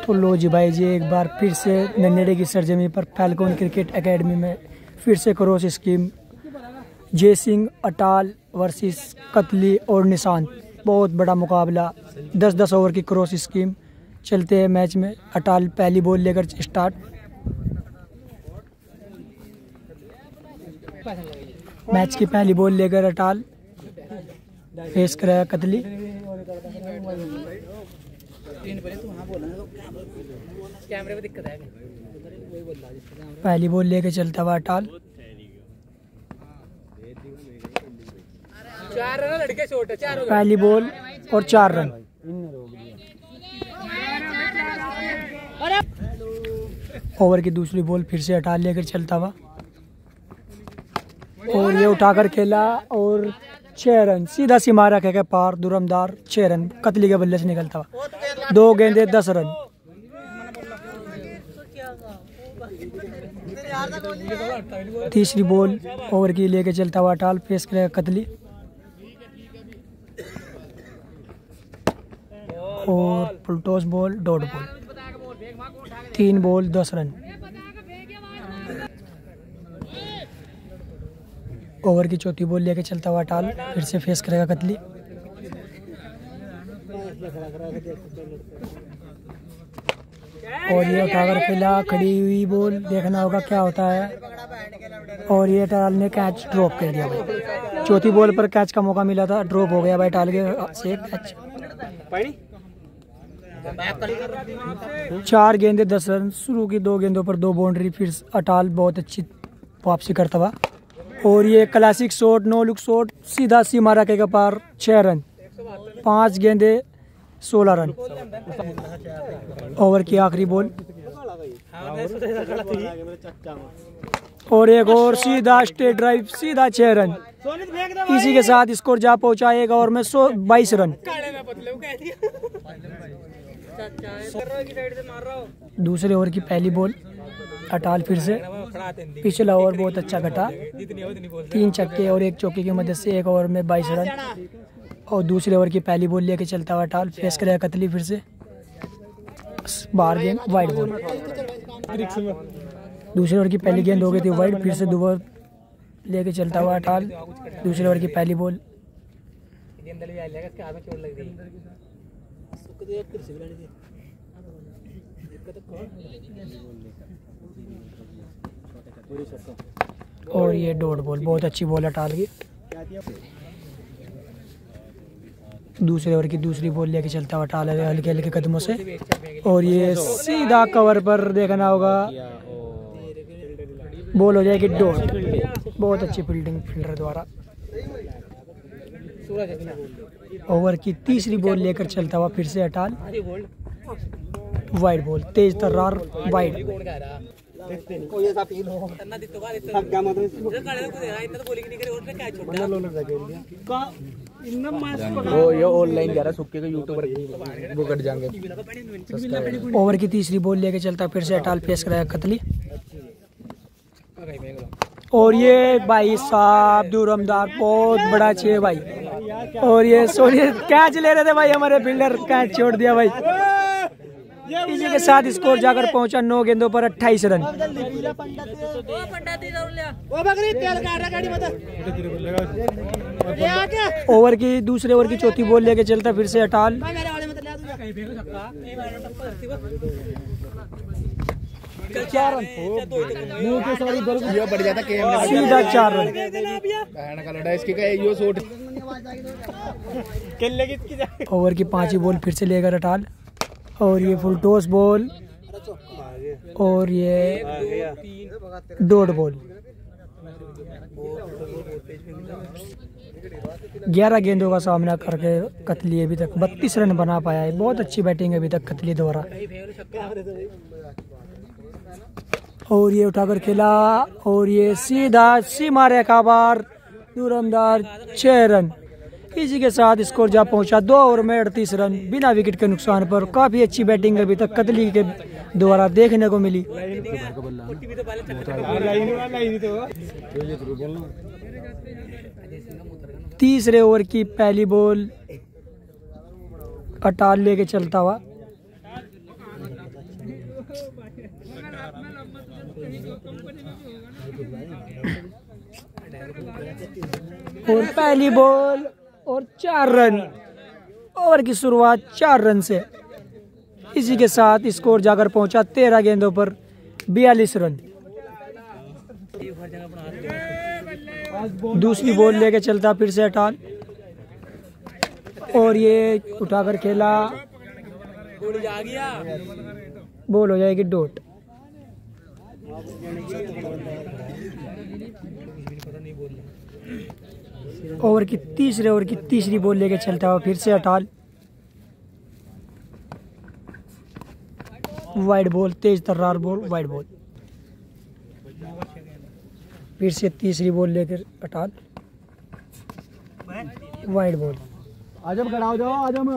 तो लो जी भाई जी, एक बार फिर से नन्हेड़े की सरजमी पर फैल्कन क्रिकेट एकेडमी में फिर से क्रॉस स्कीम जय सिंह अटाल वर्सेस कतली और निशांत। बहुत बड़ा मुकाबला, 10-10 ओवर की क्रॉस स्कीम चलते हैं मैच में। अटाल पहली बॉल लेकर स्टार्ट। मैच की पहली बॉल लेकर अटाल फेस करेगा कतली। पहली बॉल लेके चलता हुआ अटाल। 4 रन लड़के शॉट है, 4 पहली बॉल और 4 रन। ओवर की दूसरी बॉल फिर से अटाल लेकर चलता हुआ और ये उठाकर खेला और 6 रन सीधा सी मारा के पार दुरमदार। 6 रन कतली के बल्ले से निकलता हुआ। 2 गेंदे 10 रन। तीसरी बॉल ओवर की लेके चलता हुआ अटाल फेस करेगा कतली और full toss ball dot ball. 3 ball 10 run. Over की चौथी बॉल लेके चलता हुआ अटाल फिर से फेस करेगा कतली। और ये उठाकर खेला, खड़ी हुई बॉल, देखना होगा क्या होता है। और ये अटाल ने कैच ड्रॉप कर दिया भाई। चौथी बॉल पर कैच का मौका मिला था, ड्रॉप हो गया भाई अटाल के से कैच। 4 गेंदे 10 रन। शुरू की 2 गेंदों पर 2 बाउंड्री। फिर अटाल बहुत अच्छी वापसी करता हुआ और ये classic shot, no look shot, सीधा सी मारा के पार। 6 रन। 5 गेंदे 16 रन। ओवर की आखिरी बॉल और एक और सीधा स्ट्रेट ड्राइव, सीधा 6 रन। इसी के साथ स्कोर जा पहुंचा 1 ओवर में 22 रन। दूसरे ओवर की पहली बॉल अटाल फिर से। पिछला ओवर बहुत अच्छा घटा, 3 छक्के और 1 चौके की मदद से 1 ओवर में 22 रन। और दूसरे ओवर की पहली बॉल लेके चलता हुआ अटाल फेस करेगा कतली फिर से। बाहर गेंद वाइड बॉल। दूसरे ओवर की पहली गेंद हो गई थी वाइड। फिर से दोबारा लेके चलता हुआ अटाल। दूसरे ओवर की पहली बॉल और ये डॉट बॉल। बहुत अच्छी बॉल अटाल की। दूसरे ओवर की दूसरी बॉल लेके चलता हुआ अटाल हल्के हल्के कदमों से और ये सीधा कवर पर, देखना होगा बॉल हो जाएगी डॉट। बहुत अच्छी फील्डिंग फील्डर द्वारा। ओवर की तीसरी बॉल लेकर चलता हुआ फिर से अटाल। वाइड बॉल, तेज तर्रार वाइड। ये ऑनलाइन जा रहा सुक्के के यूट्यूबर वो कट जाएंगे। ओवर की तीसरी बॉल लेके चलता फिर से अटाल फेस कराया कतली और ये भाई साहब दुरमदार बहुत बड़ा छे भाई। और ये सोनिया कैच ले रहे थे भाई, हमारे फील्डर कैच छोड़ दिया भाई। इसी के साथ स्कोर जाकर पहुंचा 9 गेंदों पर 28 रन। ओवर की दूसरे ओवर की चौथी बॉल लेके चलता फिर से अटाल। बढ़ जाता सीधा 4 रन। ओवर की 5वीं बॉल फिर से लेकर अटाल और ये फुल टॉस बॉल और ये डॉट बॉल। 11 गेंदों का सामना करके कतली अभी तक 32 रन बना पाया है। बहुत अच्छी बैटिंग अभी तक कतली द्वारा। और ये उठाकर खेला और ये सीधा सीमा रेखा बार दुरमदार 6 रन। इसी के साथ स्कोर जा पहुंचा 2 ओवर में 38 रन बिना विकेट के नुकसान पर। काफी अच्छी बैटिंग अभी तक कतली के द्वारा देखने को मिली। तीसरे ओवर की पहली बॉल अटाल लेके चलता हुआ और पहली बॉल और 4 रन। ओवर की शुरुआत 4 रन से। इसी के साथ स्कोर जाकर पहुंचा 13 गेंदों पर 42 रन। दूसरी बॉल लेके चलता फिर से अटाल, और ये उठाकर खेला, बॉल हो जाएगी डॉट। ओवर की तीसरी बॉल लेके चलता हुआ फिर से अटाल, वाइड बॉल, तेज तर्रार बॉल, वाइड बॉल। फिर से तीसरी बॉल लेकर अटाल, वाइड बॉल। आजम खड़ा हो जाओ, आजम।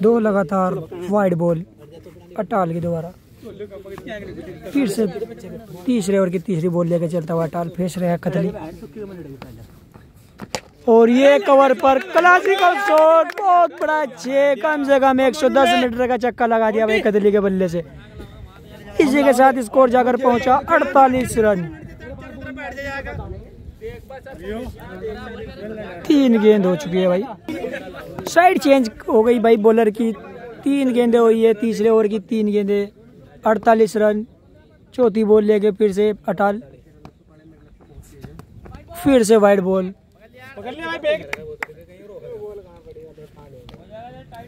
2 लगातार वाइड बॉल अटाल के द्वारा। फिर से तीसरे ओवर की तीसरी बॉल लेकर चलता हुआ अटाल, फेंस रहा है कतली, और ये कवर पर क्लासिकल शॉट, बहुत बड़ा 6, कम से कम 110 मीटर का चक्का लगा दिया भाई कतली के बल्ले से। इसी के साथ स्कोर जाकर पहुंचा 48 रन। 3 गेंद हो चुकी है भाई, साइड चेंज हो गई भाई बॉलर की। 3 गेंदें हुई है तीसरे ओवर की, 3 गेंदें, 48 रन। चौथी बॉल लेके फिर से अटाल, फिर से वाइड बॉल।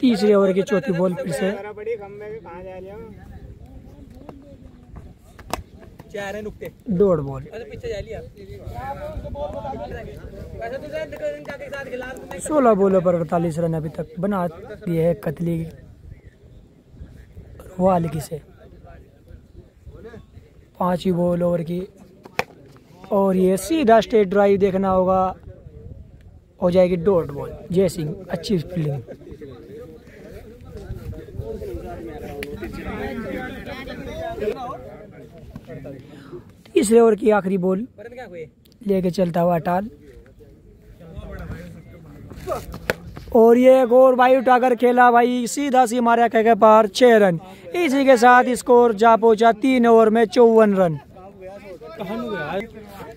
तीसरे ओवर की चौथी बॉल फिर से, डॉट बॉल। 16 बॉलों पर 48 रन अभी तक बना दिए है कतली वालकी से। 5 बॉल ओवर की, और ये सीधा स्ट्रेट ड्राइव देखना होगा, हो जाएगी डॉट बॉल। जय सिंह, अच्छी फील्डिंग। तीसरे ओवर की आखिरी बॉल लेके चलता हुआ अटाल, और ये एक और भाई उठाकर खेला भाई, सीधा सी मारा के पार, 6 रन। इसी के साथ स्कोर जा पहुंचा 3 ओवर में 54 रन।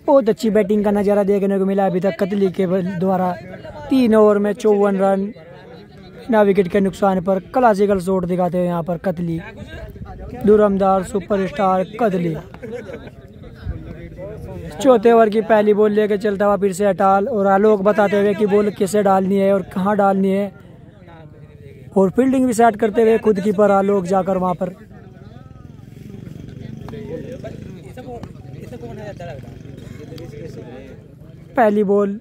बहुत अच्छी बैटिंग का नजारा देखने को मिला अभी तक कतली के द्वारा। 3 ओवर में 54 रन, बिना विकेट के नुकसान पर क्लासिकल शॉट दिखाते हैं यहाँ पर कतली। धुरंधर सुपरस्टार कतली। चौथे ओवर की पहली बॉल लेके चलता हुआ फिर से अटाल, और आलोक बताते हुए कि बॉल कैसे डालनी है और कहाँ डालनी है, और फील्डिंग भी सेट करते हुए खुद कीपर आलोक जाकर वहां पर। पहली बॉल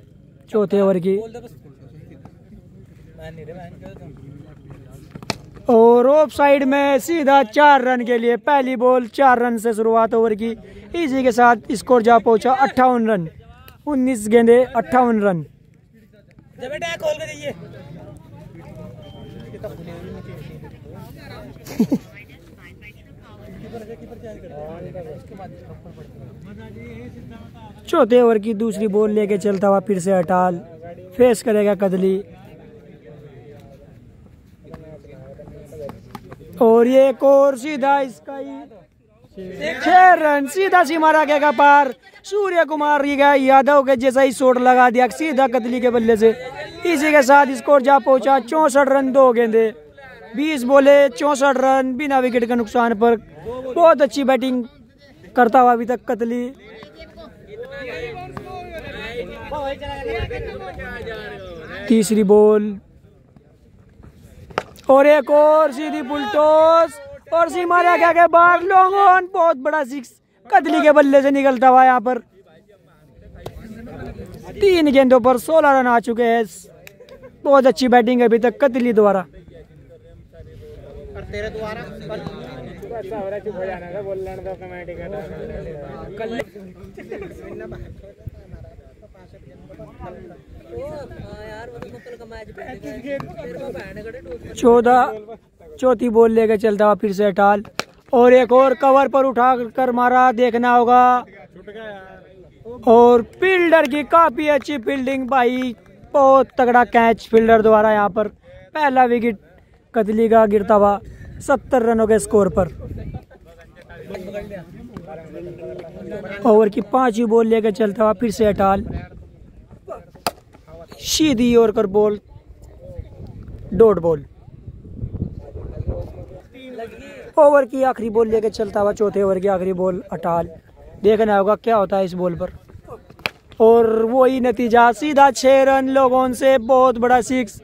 चौथे ओवर की, और ऑफ साइड में सीधा 4 रन के लिए। पहली बॉल 4 रन से शुरुआत ओवर की। इसी के साथ स्कोर जा पहुंचा 58 रन। 19 गेंदे 58 रन। चौथे ओवर की दूसरी बॉल लेके चलता हुआ फिर से अटाल, फेस करेगा कदली, और ये एक और सीधा इसका ही 6 रन, सीधा सीमा राखे का पार। सूर्य कुमार यादव के जैसा ही शॉट लगा दिया सीधा कतली के बल्ले से। इसी के साथ स्कोर जा पहुंचा 64 रन 2 गेंदे, 20 बोले 64 रन बिना विकेट के नुकसान पर। बहुत अच्छी बैटिंग करता हुआ अभी तक कतली। तीसरी बॉल और एक और सीधी फुल टॉस, और सीमा रेखा के बाहर लॉन्ग ऑन, बहुत बड़ा 6 कतली के बल्ले से निकलता हुआ यहाँ पर। 3 गेंदों पर 16 रन आ चुके हैं। बहुत अच्छी बैटिंग अभी तक कतली द्वारा। चौथी बॉल लेकर चलता हुआ फिर से अटाल, और एक और कवर पर उठा कर मारा, देखना होगा। और फील्डर की काफी अच्छी फील्डिंग भाई, बहुत तगड़ा कैच फील्डर द्वारा यहाँ पर। पहला विकेट कतली का गिरता हुआ 70 रनों के स्कोर पर। ओवर की 5वीं बॉल लेकर चलता हुआ फिर से अटाल, सीधी और कर बॉल, डॉट बॉल। ओवर की आखिरी बॉल लेकर चलता हुआ चौथे ओवर की आखिरी बॉल अटाल। देखना होगा क्या होता है इस बॉल पर। और वही नतीजा, सीधा 6 रन लोगों से, बहुत बड़ा 6।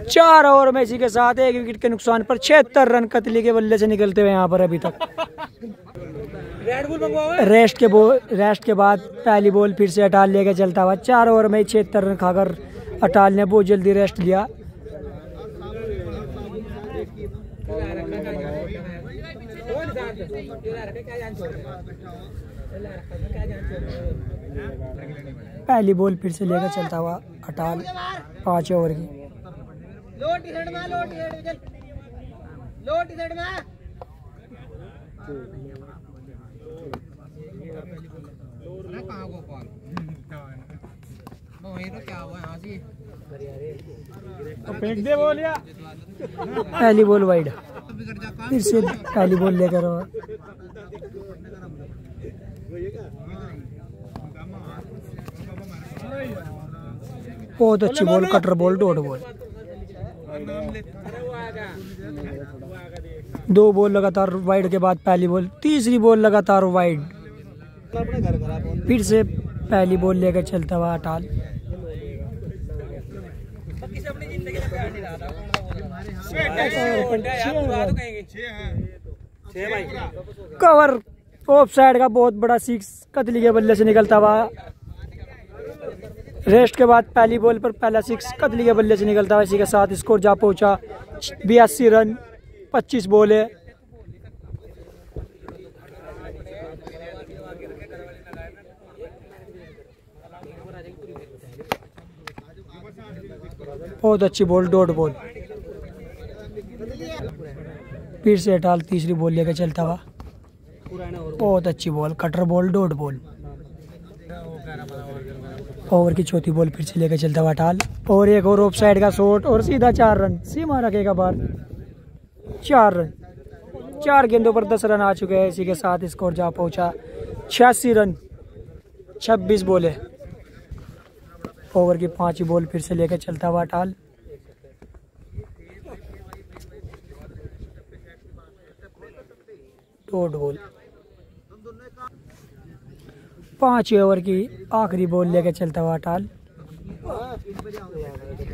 4 ओवर में इसी के साथ 1 विकेट के नुकसान पर 76 रन कतली के बल्ले से निकलते हुए यहाँ पर अभी तक। रेस्ट के बाद पहली बॉल फिर से अटाल लेकर चलता हुआ। 4 ओवर में 76 रन खाकर अटाल ने बहुत जल्दी रेस्ट लिया। पहली बॉल फिर से लेकर चलता हुआ अटाल, 5 ओवर की। पहली बॉल वाइड, फिर से पहली बॉल लेकर बहुत अच्छी ball, cutter ball, dot ball. 2 ball लगातार वाइड के बाद पहली बॉल, तीसरी बॉल लगातार वाइड। फिर से पहली बॉल लेकर चलता हुआ अटाल। कवर ऑफ साइड का बहुत बड़ा 6 कतली के बल्ले से निकलता हुआ। रेस्ट के बाद पहली बॉल पर पहला 6 कतली के बल्ले से निकलता हुआ। इसी के साथ स्कोर जा पहुंचा 82 रन, 25 बॉल है। बहुत अच्छी बॉल, डॉट बॉल। फिर से अटाल तीसरी बॉल लेकर चलता हुआ। बहुत अच्छी ball, cutter ball, dot ball. Over की चौथी बॉल फिर से लेकर चलता हुआ अटाल। और एक और ऑफ साइड का शॉट और सीधा 4 रन, सीमा रखेगा बाहर। 4 रन, 4 गेंदों पर 10 रन आ चुके हैं। इसी के साथ स्कोर जा पहुंचा 86 रन, 26 बॉल है। ओवर की 5वीं बॉल फिर से लेकर चलता हुआ अटाल। Dot ball. 5 ओवर की आखिरी बॉल लेकर चलता हुआ अटाल।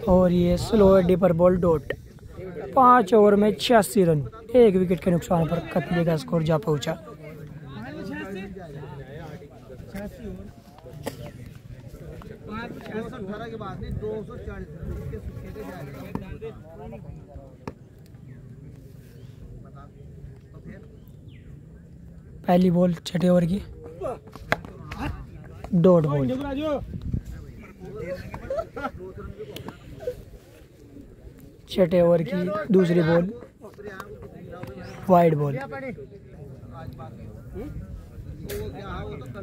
और ये slow dipper ball, dot. 5 over में 86 रन, 1 विकेट के नुकसान पर कतली का स्कोर जा पहुंचा। पहली बॉल 6ठे ओवर की, डॉट बॉल। 6ठे ओवर की दूसरी बॉल, वाइड बॉल।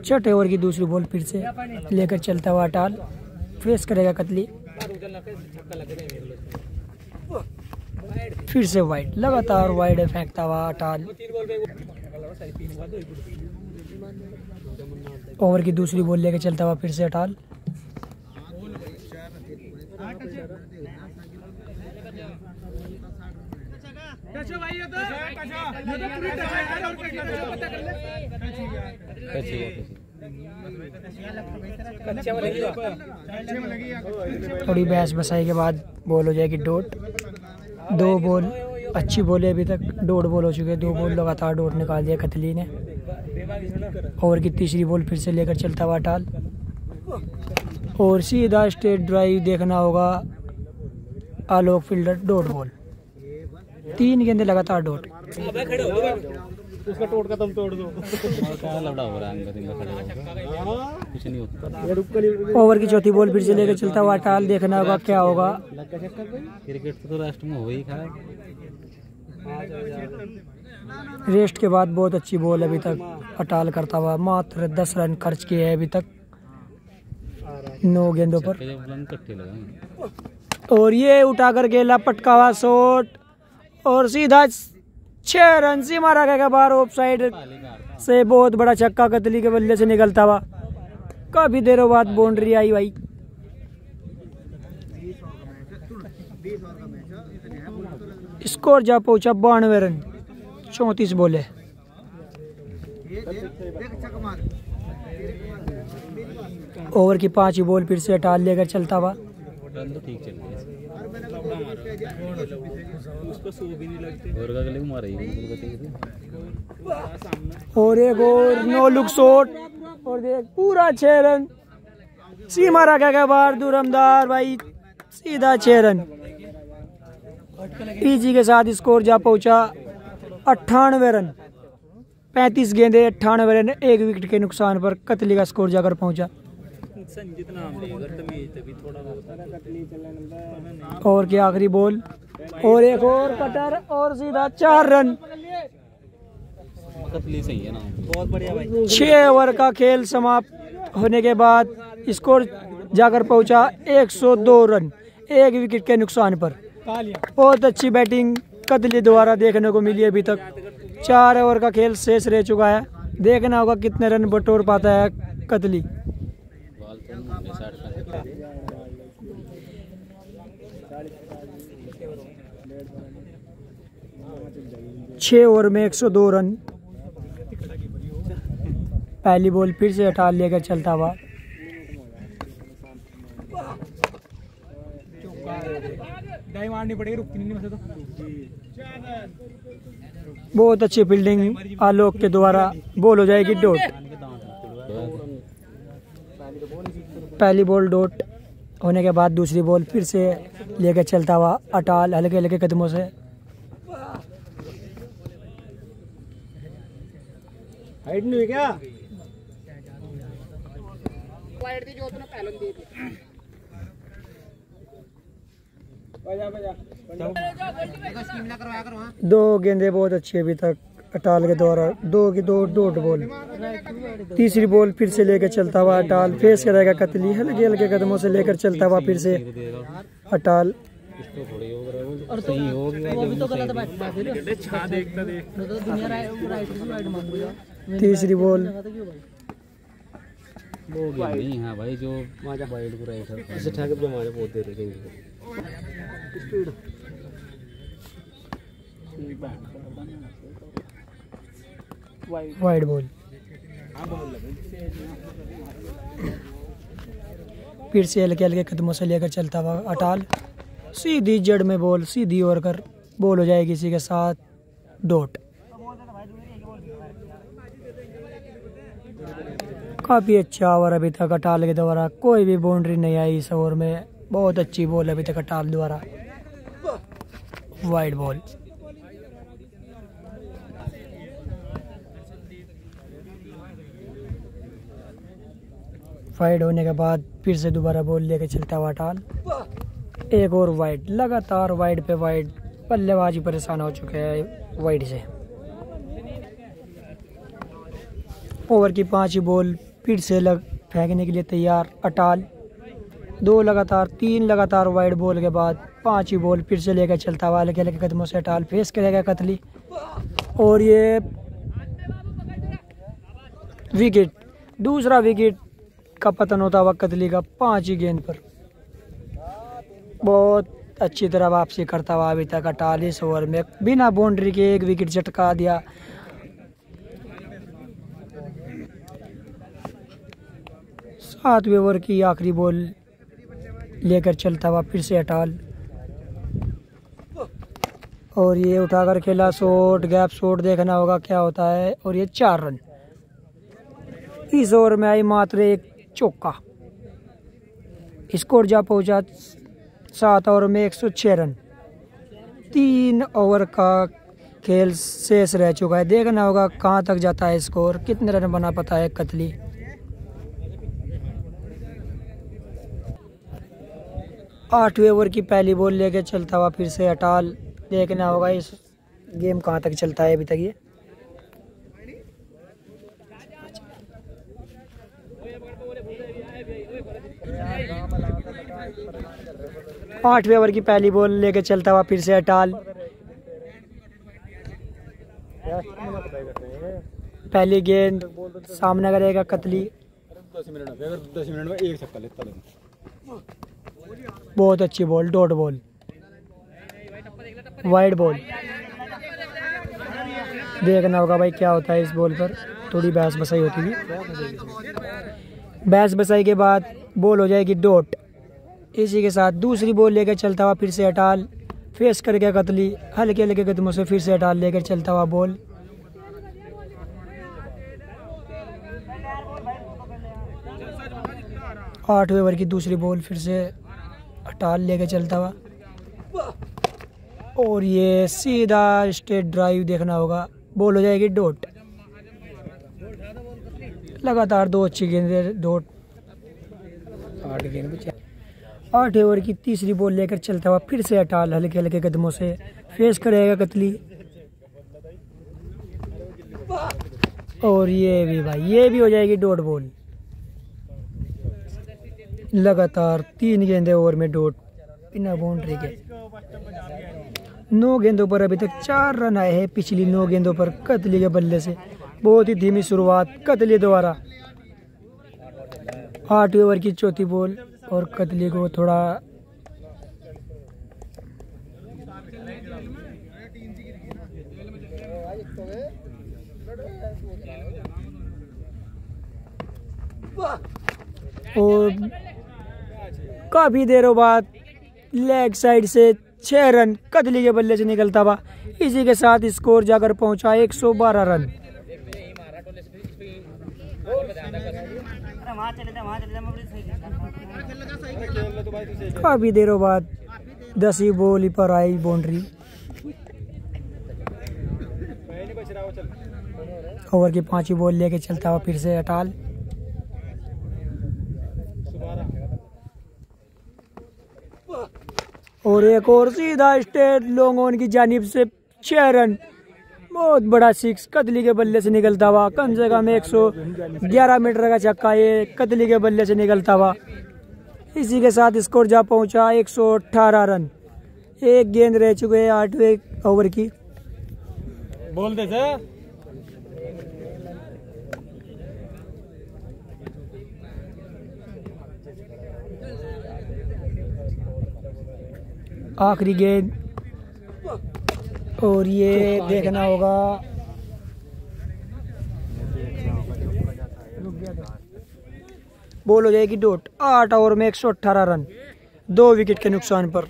6ठे ओवर की दूसरी बॉल फिर से लेकर चलता हुआ अटाल। फेस करेगा कतली, फिर से वाइड, लगातार वाइड फेंकता हुआ अटाल। ओवर की दूसरी बॉल लेकर चलता हुआ फिर से अटाल। थोड़ी बहस बसाई के बाद बॉल हो जाएगी डॉट। 2 बॉल अच्छी बॉल है, अभी तक डॉट बॉल हो चुके हैं। 2 बॉल लगातार डॉट निकाल दिया कतली ने। ओवर की तीसरी बॉल फिर से लेकर चलता हुआ अटाल। और सीधा स्ट्रेट ड्राइव देखना होगा, आलोक फील्डर, डॉट बॉल। 3 गेंदे लगातार डॉट। उसका टोट का तुम तोड़ दो। ओवर की चौथी बॉल फिर से लेकर चलता हुआ अटाल। देखना होगा क्या होगा। क्रिकेट तो राष्ट्र में हो ही खा। रेस्ट के बाद बहुत अच्छी बॉल अभी तक अटाल करता हुआ। मात्र 10 रन खर्च किए हैं अभी तक 9 गेंदों पर। और ये उठाकर खेला पटकावा शॉट और सीधा 6 रन से मारा गया बाहर ऑफ साइड से। बहुत बड़ा छक्का कतली के बल्ले से निकलता हुआ। काफी देरों बाद बाउंड्री आई भाई। स्कोर जा पहुंचा 92 रन 34 बॉले। ओवर की 5 बॉल फिर से अटाल लेकर चलता हुआ। और एक और नो लुक शॉट और देख पूरा 6 रन सीमा रखा गया बाहर दुरमदार भाई। सीधा 6 रन इजी के साथ स्कोर जा पहुंचा 98 रन 35 गेंदे 98 रन 1 विकेट के नुकसान पर कतली का स्कोर जाकर पहुंचा। और की आखिरी बॉल और एक और कटर और सीधा 4 रन। सही है ना, बहुत बढ़िया भाई। 6 ओवर का खेल समाप्त होने के बाद स्कोर जाकर पहुंचा 102 रन 1 विकेट के नुकसान पर। बहुत अच्छी बैटिंग कतली द्वारा देखने को मिली अभी तक। 4 ओवर का खेल शेष रह चुका है। देखना होगा कितने रन बटोर पाता है कतली। छह ओवर में 102 रन। पहली बॉल फिर से अटाल लेकर चलता हुआ। बहुत अच्छी फील्डिंग आलोक के द्वारा बॉल हो जाएगी डॉट। पहली बॉल डॉट होने के बाद दूसरी बॉल फिर से लेकर चलता हुआ अटाल हल्के हल्के कदमों से। हाइट नहीं है क्या? दो गेंदे बहुत अच्छी अभी तक अटाल के द्वारा। 2 की 2 डॉट बॉल। तीसरी बॉल फिर से लेकर चलता हुआ अटाल फेस करेगा कतली हल्के हल्के कदमों से लेकर चलता हुआ फिर से अटाल। तीसरी बॉल नहीं है भाई जो वाइड बॉल। फिर से हल्के हल्के कदमों से लेकर चलता हुआ अटाल सीधी जड़ में बॉल सीधी ओवर कर बॉल हो जाएगी इसी के साथ डॉट। काफी अच्छा ओवर अभी तक अटाल के द्वारा। कोई भी बाउंड्री नहीं आई इस ओवर में। बहुत अच्छी बॉल अभी तक अटाल द्वारा। Wide ball. वाइड होने के बाद फिर से दोबारा बॉल लेकर चलता हुआ अटाल। एक और वाइड। लगातार वाइड पे वाइड। बल्लेबाजी परेशान हो चुके हैं वाइड से। ओवर की 5 बॉल फिर से फेंकने के लिए तैयार अटाल। 2 लगातार 3 लगातार वाइड बॉल के बाद 5 बॉल फिर से लेकर चलता हुआ हल्के हल्के कदमों से अटाल फेस करेगा कतली। और ये विकेट दूसरा विकेट का पतन होता हुआ कतली का 5 ही गेंद पर। बहुत अच्छी तरह वापसी करता हुआ अभी तक 48 ओवर में बिना बाउंड्री के 1 विकेट झटका दिया। सातवें ओवर की आखिरी बॉल लेकर चलता हुआ फिर से अटाल। और ये उठाकर खेला शॉट गैप शॉट। देखना होगा क्या होता है। और ये 4 रन। इस ओवर में आई मात्र 1 चौका। स्कोर जा पहुंचा 7 ओवर में 106 रन। 3 ओवर का खेल शेष रह चुका है। देखना होगा कहां तक जाता है स्कोर। कितने रन बना पाता है कतली। 8वें ओवर की पहली बॉल लेके चलता हुआ फिर से अटाल। देखना होगा इस गेम कहां तक चलता है अभी तक ये। 8वें ओवर की पहली बॉल लेके चलता हुआ फिर से अटाल। पहली गेंद सामने करेगा कतली। 10 मिनट में एक छक्का लेता है। बहुत अच्छी ball, dot ball, wide ball. देखना होगा भाई क्या होता है इस बॉल पर। थोड़ी बहस बसाई होती है। बहस बसाई के बाद बॉल हो जाएगी डॉट। इसी के साथ दूसरी बॉल लेकर चलता हुआ फिर से अटाल। फेस करके कतली, हल्के हल्के कदमों से फिर से अटाल लेकर चलता हुआ बॉल। आठवें ओवर की दूसरी बॉल फिर से अटाल लेकर चलता हुआ, और ये सीधा स्ट्रेट ड्राइव। देखना होगा, बॉल हो जाएगी डॉट। लगातार 2 अच्छी गेंदें डॉट। 8 गेंद बचे। 8 ओवर की तीसरी बॉल लेकर चलता हुआ फिर से अटाल, हल्के हल्के कदमों से फेस करेगा कतली, और ये भी भाई, ये भी हो जाएगी डॉट बॉल। लगातार 3 गेंदें ओवर में डॉट बिना बाउंड्री के। 9 गेंदों पर अभी तक 4 रन आए हैं पिछली 9 गेंदों पर कतली के बल्ले से। बहुत ही धीमी शुरुआत कतली द्वारा। 8 ओवर की चौथी बॉल, और कतली को थोड़ा और काफी देरों बाद लेग साइड से 6 रन कतली के बल्ले से निकलता हुआ। इसी के साथ स्कोर जाकर पहुंचा 112 रन। काफी देरों बाद 10वीं बॉल पर आई बाउंड्री। ओवर की 5वीं बॉल लेके चलता हुआ फिर से अटाल। और एक और सीधा स्ट्रेट लॉन्ग ऑन की जानिब से 6 रन। बहुत बड़ा 6 कतली के बल्ले से निकलता हुआ। कम से कम 111 मीटर का छक्का ये कतली के बल्ले से निकलता हुआ। इसी के साथ स्कोर जा पहुंचा 118 रन। 1 गेंद रह चुके हैं 8वें ओवर की। बोल दे सर। आखिरी गेंद, और ये देखना होगा, बॉल हो जाएगी डॉट। 8 ओवर में 118 रन, 2 विकेट के नुकसान पर।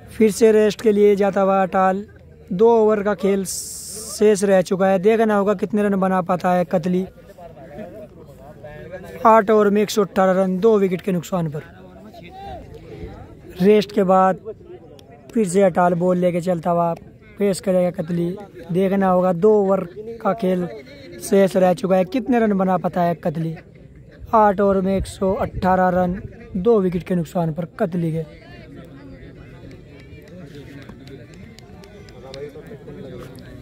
फिर से रेस्ट के लिए जाता हुआ अटाल। 2 ओवर का खेल शेष रह चुका है। देखना होगा कितने रन बना पाता है कतली। 8 ओवर में 118 रन, 2 विकेट के नुकसान पर। रेस्ट के बाद फिर से अटाल बॉल लेके चलता हुआ पेश करेगा कतली। देखना होगा 2 ओवर का खेल शेष रह चुका है, कितने रन बना पाता है कतली। 8 ओवर में 118 रन, 2 विकेट के नुकसान पर कतली के।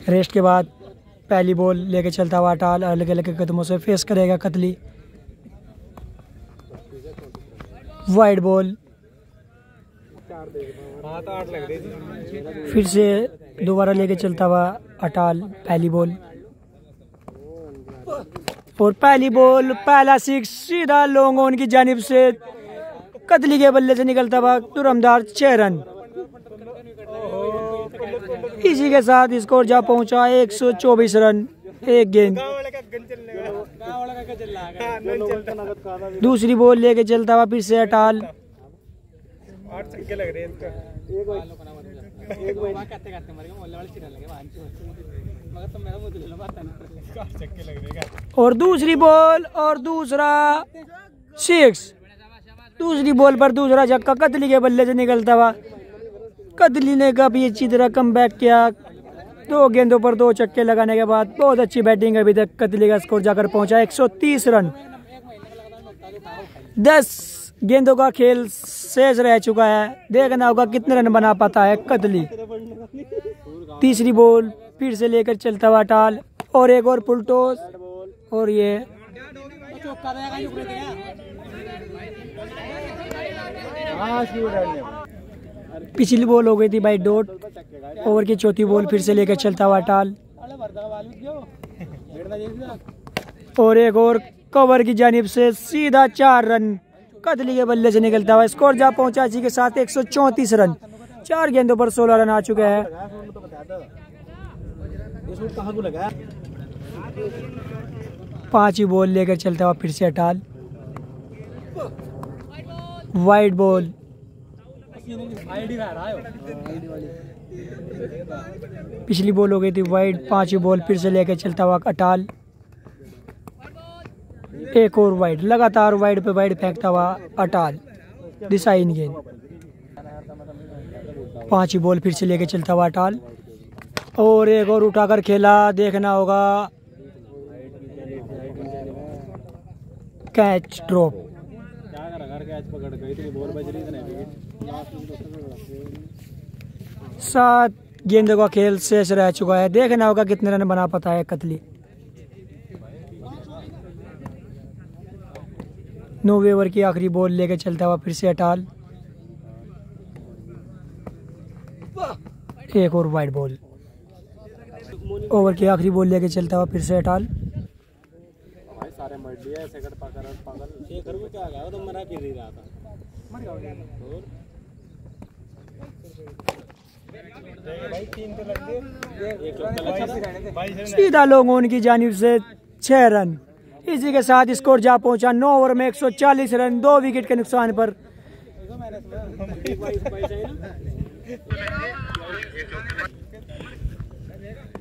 रेस्ट के बाद पहली बॉल लेके चलता हुआ अटाल, अलग अलग कदमों से फेस करेगा कतली। वाइड बॉल, फिर से दोबारा लेके चलता हुआ अटाल। पहली बॉल, और पहली बॉल, पहला 6 सीधा लॉन्ग ऑन की जानिब से कतली के बल्ले से निकलता हुआ तुरमदार 6 रन। इसी के साथ स्कोर जा पहुंचा 124 रन, 1 गेंद। दूसरी बॉल लेके चलता हुआ फिर से अटाल। 8 छक्के लग रहे हैं और दूसरी बॉल और दूसरा 6। दूसरी बॉल पर दूसरा छक्का कतली के बल्ले से निकलता हुआ। कतली ने काफी अच्छी तरह कमबैक किया। 2 गेंदों पर 2 छक्के लगाने के बाद बहुत अच्छी बैटिंग। अभी तक कतली का स्कोर जाकर पहुंचा 130 रन। 10 गेंदों का खेल शेष रह चुका है। देखना होगा कितने रन बना पाता है कतली। तीसरी बॉल फिर से लेकर चलता हुआ टाल, और एक और फुल टॉस, और ये पिछली बॉल हो गई थी बाई डॉट। ओवर की चौथी बॉल फिर से लेकर चलता हुआ टाल, और एक और कवर की जानिब से सीधा 4 रन कदली के बल्ले से निकलता हुआ। स्कोर जा पहुंचा जी के साथ 134 रन। 4 गेंदों पर 16 रन आ चुके हैं। 5 बॉल लेकर चलता हुआ फिर से अटाल, वाइड बॉल। पिछली बॉल हो गई थी वाइड। 5 बॉल फिर से लेकर चलता हुआ अटाल, एक और वाइड। लगातार वाइड पे वाइड फेंकता हुआ अटाल, दिशाहीन गेंद। 5 बॉल फिर से लेकर चलता हुआ अटाल, और एक और उठाकर खेला। देखना होगा, कैच ड्रॉप। 7 गेंदों का खेल शेष रह चुका है। देखना होगा कितने रन बना पाता है कतली। 9वें ओवर की आखिरी बॉल लेकर चलता हुआ फिर से अटाल, एक और वाइड बॉल। ओवर की आखिरी बॉल लेकर चलता हुआ फिर से अटाल, सीधा लॉन्ग ऑन की जानिब से 6 रन। इसी के साथ स्कोर जा पहुंचा 9 ओवर में 140 रन 2 विकेट के नुकसान पर।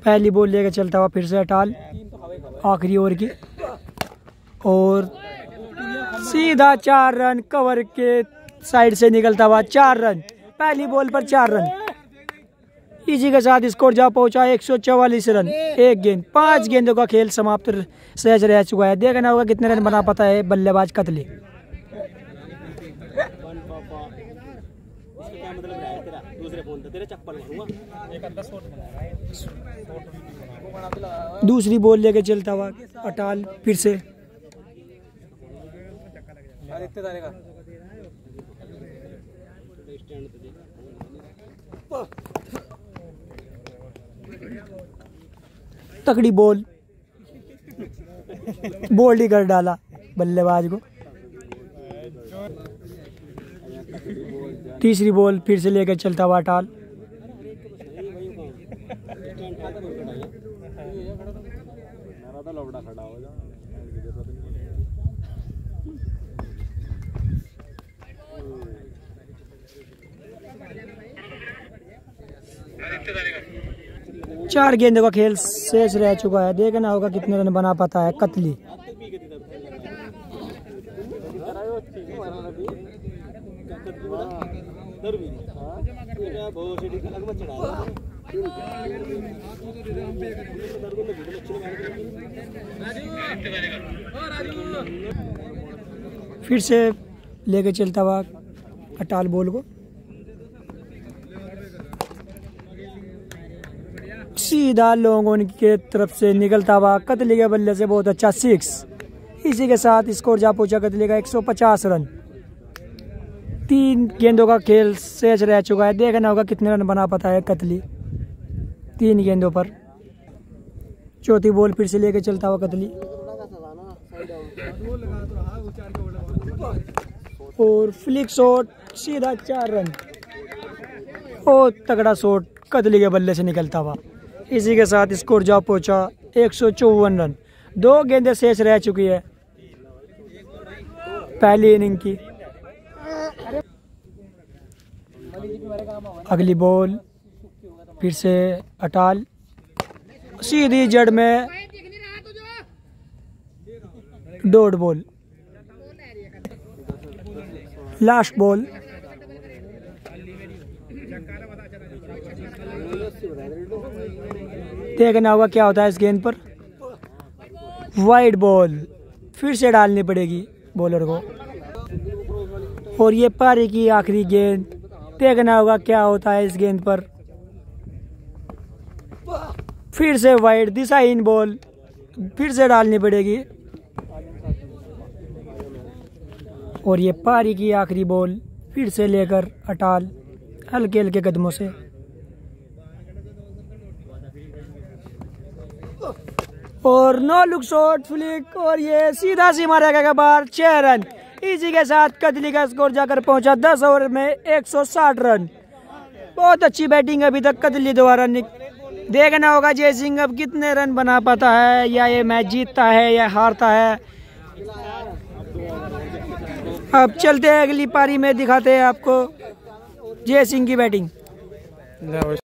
पहली बॉल लेकर चलता हुआ फिर से अटाल, आखिरी ओवर की, और सीधा 4 रन कवर के साइड से निकलता हुआ 4 रन। पहली बॉल पर 4 रन। इसी के साथ स्कोर जा पहुंचा 144 रन। 1 गेंद 5 गेंदों का खेल समाप्त सहज रह चुका है। देखना होगा कितने रन बना पाता है बल्लेबाज कतली। दूसरी बॉल लेके चलता हुआ अटाल फिर से, तकड़ी बॉल, बोल्ड ही कर डाला बल्लेबाज को। तीसरी बॉल फिर से लेकर चलता हुआ अटाल, चार गेंदों का खेल शेष रह चुका है। देखना होगा कितने रन बना पाता है कतली। फिर से लेके चलता हुआ अटाल बॉल को, सीधा लॉन्ग ऑन के तरफ से निकलता हुआ कतली के बल्ले से बहुत अच्छा 6। इसी के साथ स्कोर जा पहुंचा कतली का 150 रन। 3 गेंदों का खेल शेष रह चुका है। देखना होगा कितने रन बना पाता है कतली 3 गेंदों पर। चौथी बॉल फिर से लेके चलता हुआ कतली, और फ्लिक शॉट सीधा 4 रन। और तगड़ा शॉट कतली के बल्ले से निकलता हुआ। इसी के साथ स्कोर जा पहुंचा 154 रन। 2 गेंदें शेष रह चुकी है पहली इनिंग की। अगली बॉल फिर से अटाल, सीधी जड़ में डॉट बॉल। लास्ट बॉल, देखना होगा क्या होता है इस गेंद पर। वाइड बॉल फिर से डालनी पड़ेगी बॉलर को, और ये पारी की आखिरी गेंद। देखना होगा क्या होता है इस गेंद पर। फिर से वाइड दिशाहीन बॉल फिर से डालनी पड़ेगी, और ये पारी की आखिरी बॉल फिर से लेकर अटाल हल्के हल्के कदमों से, और नो लुक शॉट फ्लिक, और ये सीधा सी मारा गया बाहर। 6 रन। इसी के साथ कतली का स्कोर जाकर पहुंचा 10 ओवर में 160 रन। बहुत अच्छी बैटिंग अभी तक कतली द्वारा। देखना होगा जय सिंह अब कितने रन बना पाता है, या ये मैच जीतता है या हारता है। अब चलते हैं अगली पारी में, दिखाते हैं आपको जय सिंह की बैटिंग।